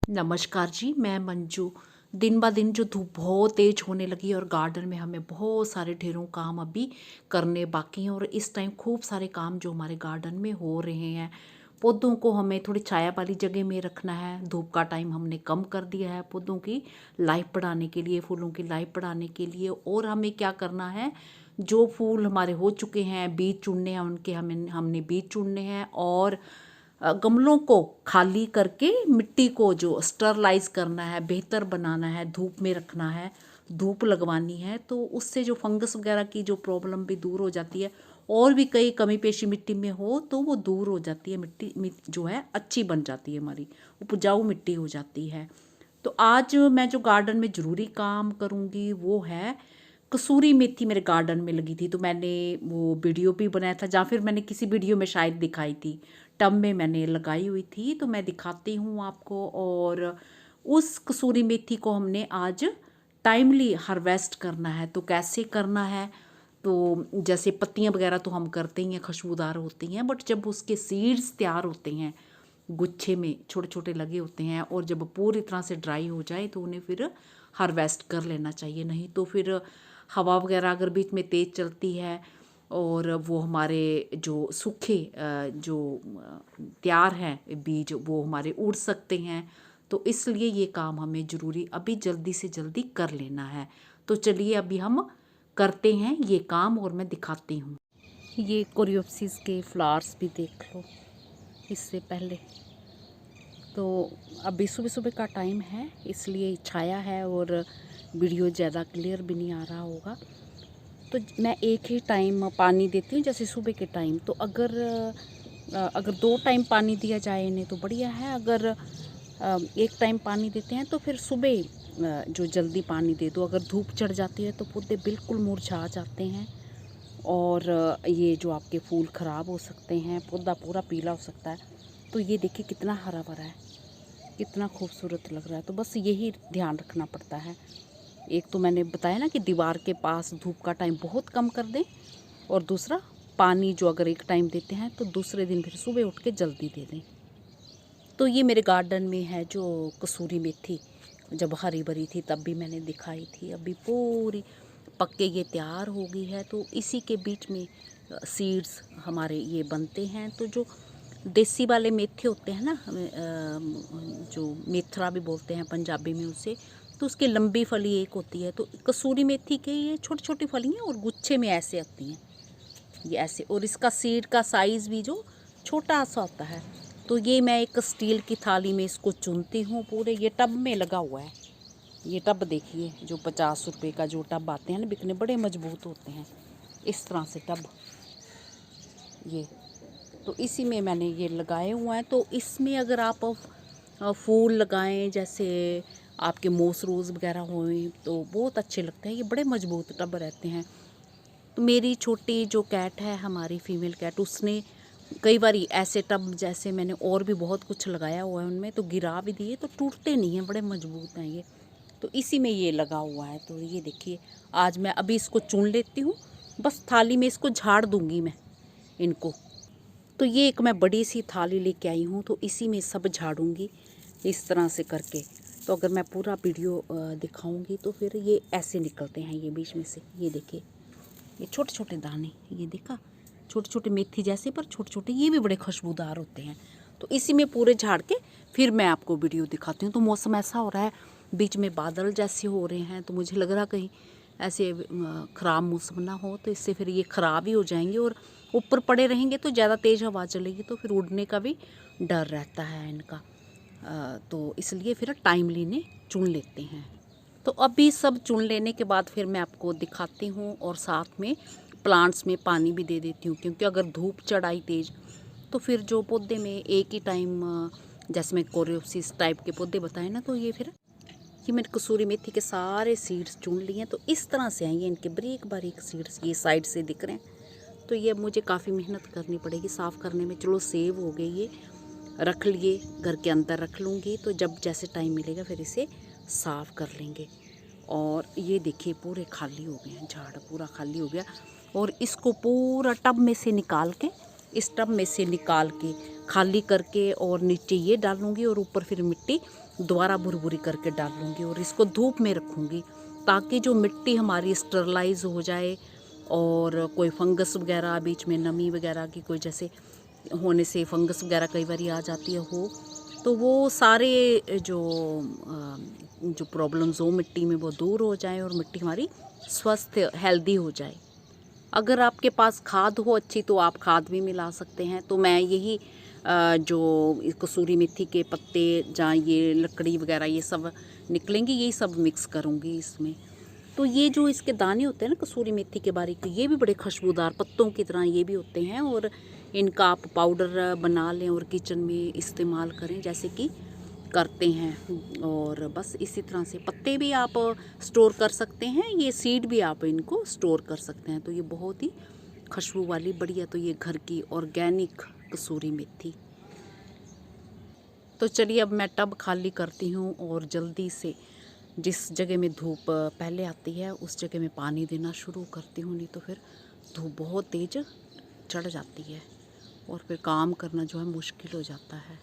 नमस्कार जी, मैं मंजू। दिन ब दिन जो धूप बहुत तेज होने लगी है और गार्डन में हमें बहुत सारे ढेरों काम अभी करने बाकी हैं और इस टाइम खूब सारे काम जो हमारे गार्डन में हो रहे हैं। पौधों को हमें थोड़ी छाया वाली जगह में रखना है। धूप का टाइम हमने कम कर दिया है पौधों की लाइफ बढ़ाने के लिए, फूलों की लाइफ बढ़ाने के लिए। और हमें क्या करना है, जो फूल हमारे हो चुके हैं बीज चुनने हैं, उनके हमने बीज चुनने हैं और गमलों को खाली करके मिट्टी को जो स्टरलाइज करना है, बेहतर बनाना है, धूप में रखना है, धूप लगवानी है। तो उससे जो फंगस वगैरह की जो प्रॉब्लम भी दूर हो जाती है और भी कई कमी पेशी मिट्टी में हो तो वो दूर हो जाती है। मिट्टी जो है अच्छी बन जाती है, हमारी उपजाऊ मिट्टी हो जाती है। तो आज मैं जो गार्डन में ज़रूरी काम करूँगी वो है, कसूरी मेथी मेरे गार्डन में लगी थी तो मैंने वो वीडियो भी बनाया था, या फिर मैंने किसी वीडियो में शायद दिखाई थी। टब में मैंने लगाई हुई थी तो मैं दिखाती हूँ आपको। और उस कसूरी मेथी को हमने आज टाइमली हार्वेस्ट करना है। तो कैसे करना है, तो जैसे पत्तियाँ वगैरह तो हम करते ही हैं, खुशबूदार होती हैं, बट जब उसके सीड्स तैयार होते हैं, गुच्छे में छोटे छोटे लगे होते हैं, और जब पूरी तरह से ड्राई हो जाए तो उन्हें फिर हार्वेस्ट कर लेना चाहिए। नहीं तो फिर हवा वगैरह अगर बीच में तेज़ चलती है और वो हमारे जो सूखे जो तैयार हैं बीज वो हमारे उड़ सकते हैं। तो इसलिए ये काम हमें ज़रूरी अभी जल्दी से जल्दी कर लेना है। तो चलिए अभी हम करते हैं ये काम और मैं दिखाती हूँ। ये कोरियोप्सिस के फ्लावर्स भी देख लो। इससे पहले तो अभी सुबह सुबह का टाइम है इसलिए छाया है और वीडियो ज़्यादा क्लियर भी नहीं आ रहा होगा। तो मैं एक ही टाइम पानी देती हूँ, जैसे सुबह के टाइम। तो अगर दो टाइम पानी दिया जाए इन्हें तो बढ़िया है। अगर एक टाइम पानी देते हैं तो फिर सुबह जो जल्दी पानी दे दो। अगर धूप चढ़ जाती है तो पौधे बिल्कुल मुरझा जाते हैं और ये जो आपके फूल ख़राब हो सकते हैं, पौधा पूरा पीला हो सकता है। तो ये देखिए कितना हरा भरा है, कितना खूबसूरत लग रहा है। तो बस यही ध्यान रखना पड़ता है। एक तो मैंने बताया ना कि दीवार के पास धूप का टाइम बहुत कम कर दें, और दूसरा पानी जो अगर एक टाइम देते हैं तो दूसरे दिन फिर सुबह उठ के जल्दी दे दें। तो ये मेरे गार्डन में है जो कसूरी मेथी, जब हरी भरी थी तब भी मैंने दिखाई थी। अभी पूरी पक के ये तैयार हो गई है। तो इसी के बीच में सीड्स हमारे ये बनते हैं। तो जो देसी वाले मेथे होते हैं ना, जो मेथरा भी बोलते हैं पंजाबी में उसे, तो उसकी लंबी फली एक होती है। तो कसूरी मेथी के ये छोटी छोटी फलियाँ और गुच्छे में ऐसे आती हैं, ये ऐसे। और इसका सीड का साइज़ भी जो छोटा सा होता है। तो ये मैं एक स्टील की थाली में इसको चुनती हूँ पूरे। ये टब में लगा हुआ है। ये टब देखिए, जो 50 रुपये का जो टब आते हैं ना बिकने, बड़े मजबूत होते हैं इस तरह से टब ये। तो इसी में मैंने ये लगाए हुए हैं। तो इसमें अगर आप फूल लगाएं, जैसे आपके मोस रोज़ वगैरह हों तो बहुत अच्छे लगते हैं। ये बड़े मजबूत टब रहते हैं। तो मेरी छोटी जो कैट है, हमारी फीमेल कैट, उसने कई बार ऐसे टब, जैसे मैंने और भी बहुत कुछ लगाया हुआ है उनमें, तो गिरा भी दिए तो टूटते नहीं हैं, बड़े मजबूत हैं ये। तो इसी में ये लगा हुआ है। तो ये देखिए, आज मैं अभी इसको चुन लेती हूँ, बस थाली में इसको झाड़ दूँगी मैं इनको। तो ये एक मैं बड़ी सी थाली लेके आई हूँ, तो इसी में सब झाड़ूंगी इस तरह से करके। तो अगर मैं पूरा वीडियो दिखाऊंगी तो फिर ये ऐसे निकलते हैं ये बीच में से। ये देखिए, ये छोटे छोटे दाने, ये देखा, छोटे छोटे मेथी जैसे पर छोटे छोटे, ये भी बड़े खुशबूदार होते हैं। तो इसी में पूरे झाड़ के फिर मैं आपको वीडियो दिखाती हूँ। तो मौसम ऐसा हो रहा है, बीच में बादल जैसे हो रहे हैं, तो मुझे लग रहा कहीं ऐसे ख़राब मौसम ना हो, तो इससे फिर ये ख़राब ही हो जाएंगे। और ऊपर पड़े रहेंगे तो ज़्यादा तेज़ हवा चलेगी तो फिर उड़ने का भी डर रहता है इनका। तो इसलिए फिर टाइमली इन्हें चुन लेते हैं। तो अभी सब चुन लेने के बाद फिर मैं आपको दिखाती हूँ, और साथ में प्लांट्स में पानी भी दे देती हूँ, क्योंकि अगर धूप चढ़ाई तेज़ तो फिर जो पौधे में एक ही टाइम, जैसे मैं कोरियोप्सिस टाइप के पौधे बताए ना, तो ये फिर ये मैंने कसूरी मेथी के सारे सीड्स चुन लिए हैं। तो इस तरह से आएंगे इनके बारीक बारीक सीड्स, ये साइड से दिख रहे हैं। तो ये अब मुझे काफ़ी मेहनत करनी पड़ेगी साफ़ करने में। चलो सेव हो गई, ये रख लिए, घर के अंदर रख लूँगी, तो जब जैसे टाइम मिलेगा फिर इसे साफ़ कर लेंगे। और ये देखिए पूरे खाली हो गए हैं, झाड़ पूरा खाली हो गया। और इसको पूरा टब में से निकाल के, इस टब में से निकाल के खाली करके और नीचे ये डालूँगी और ऊपर फिर मिट्टी दोबारा भुरभुरी करके डालूँगी और इसको धूप में रखूँगी ताकि जो मिट्टी हमारी स्टरलाइज हो जाए और कोई फंगस वगैरह बीच में नमी वगैरह की कोई जैसे होने से फंगस वगैरह कई बार आ जाती है हो, तो वो सारे जो प्रॉब्लम्स हो मिट्टी में वो दूर हो जाए और मिट्टी हमारी स्वस्थ हेल्दी हो जाए। अगर आपके पास खाद हो अच्छी तो आप खाद भी मिला सकते हैं। तो मैं यही जो कसूरी मेथी के पत्ते जहाँ ये लकड़ी वगैरह ये सब निकलेंगी यही सब मिक्स करूँगी इसमें। तो ये जो इसके दाने होते हैं ना कसूरी मेथी के बारीक, ये भी बड़े खुशबूदार पत्तों की तरह ये भी होते हैं और इनका आप पाउडर बना लें और किचन में इस्तेमाल करें जैसे कि करते हैं। और बस इसी तरह से पत्ते भी आप स्टोर कर सकते हैं, ये सीड भी आप इनको स्टोर कर सकते हैं। तो ये बहुत ही खुशबू वाली बढ़िया, तो ये घर की ऑर्गेनिक कसूरी मेथी। तो चलिए अब मैं टब खाली करती हूँ और जल्दी से जिस जगह में धूप पहले आती है उस जगह में पानी देना शुरू करती हूँ, नहीं तो फिर धूप बहुत तेज़ चढ़ जाती है और फिर काम करना जो है मुश्किल हो जाता है।